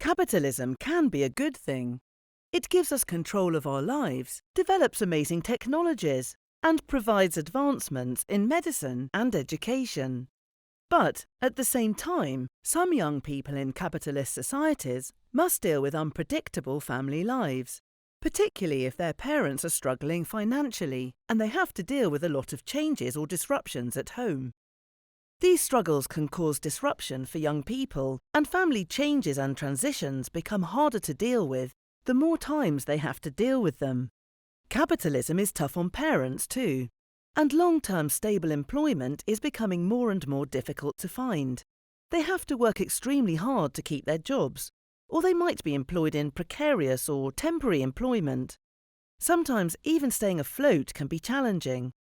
Capitalism can be a good thing. It gives us control of our lives, develops amazing technologies, and provides advancements in medicine and education. But, at the same time, some young people in capitalist societies must deal with unpredictable family lives, particularly if their parents are struggling financially and they have to deal with a lot of changes or disruptions at home. These struggles can cause disruption for young people, and family changes and transitions become harder to deal with the more times they have to deal with them. Capitalism is tough on parents too, and long-term stable employment is becoming more and more difficult to find. They have to work extremely hard to keep their jobs, or they might be employed in precarious or temporary employment. Sometimes even staying afloat can be challenging.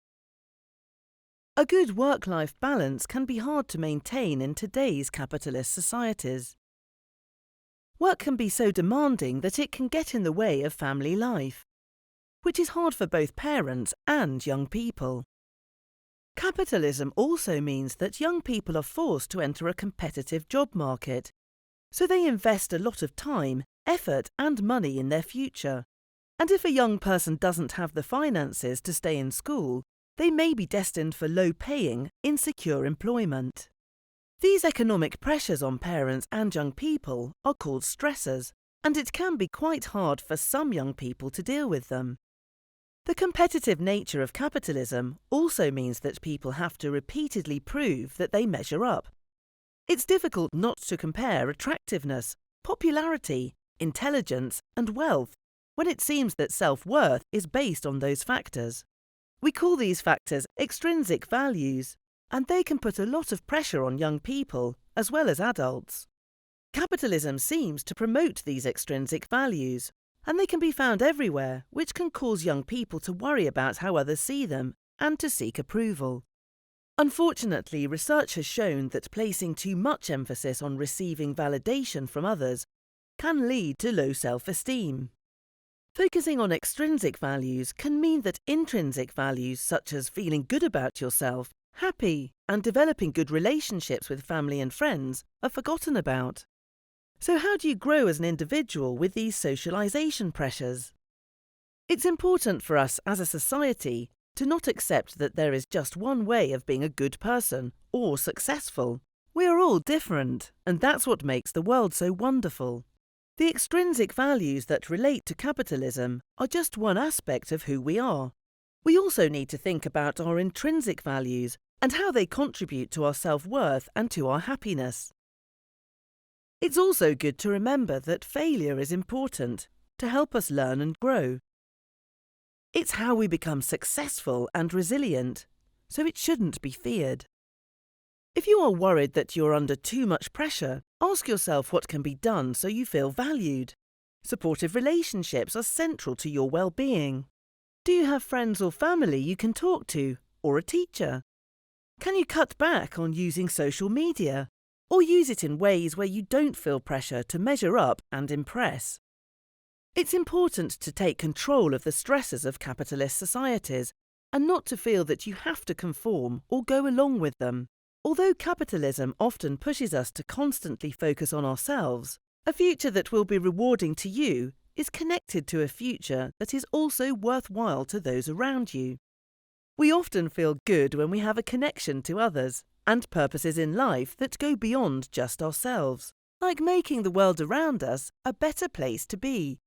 A good work-life balance can be hard to maintain in today's capitalist societies. Work can be so demanding that it can get in the way of family life, which is hard for both parents and young people. Capitalism also means that young people are forced to enter a competitive job market, so they invest a lot of time, effort, and money in their future. And if a young person doesn't have the finances to stay in school, they may be destined for low-paying, insecure employment. These economic pressures on parents and young people are called stressors, and it can be quite hard for some young people to deal with them. The competitive nature of capitalism also means that people have to repeatedly prove that they measure up. It's difficult not to compare attractiveness, popularity, intelligence, and wealth when it seems that self-worth is based on those factors. We call these factors extrinsic values, and they can put a lot of pressure on young people as well as adults. Capitalism seems to promote these extrinsic values, and they can be found everywhere, which can cause young people to worry about how others see them and to seek approval. Unfortunately, research has shown that placing too much emphasis on receiving validation from others can lead to low self-esteem. Focusing on extrinsic values can mean that intrinsic values such as feeling good about yourself, happy, and developing good relationships with family and friends are forgotten about. So how do you grow as an individual with these socialization pressures? It's important for us as a society to not accept that there is just one way of being a good person or successful. We are all different, and that's what makes the world so wonderful. The extrinsic values that relate to capitalism are just one aspect of who we are. We also need to think about our intrinsic values and how they contribute to our self-worth and to our happiness. It's also good to remember that failure is important to help us learn and grow. It's how we become successful and resilient, so it shouldn't be feared. If you are worried that you're under too much pressure, ask yourself what can be done so you feel valued. Supportive relationships are central to your well-being. Do you have friends or family you can talk to, or a teacher? Can you cut back on using social media, or use it in ways where you don't feel pressure to measure up and impress? It's important to take control of the stresses of capitalist societies and not to feel that you have to conform or go along with them. Although capitalism often pushes us to constantly focus on ourselves, a future that will be rewarding to you is connected to a future that is also worthwhile to those around you. We often feel good when we have a connection to others and purposes in life that go beyond just ourselves, like making the world around us a better place to be.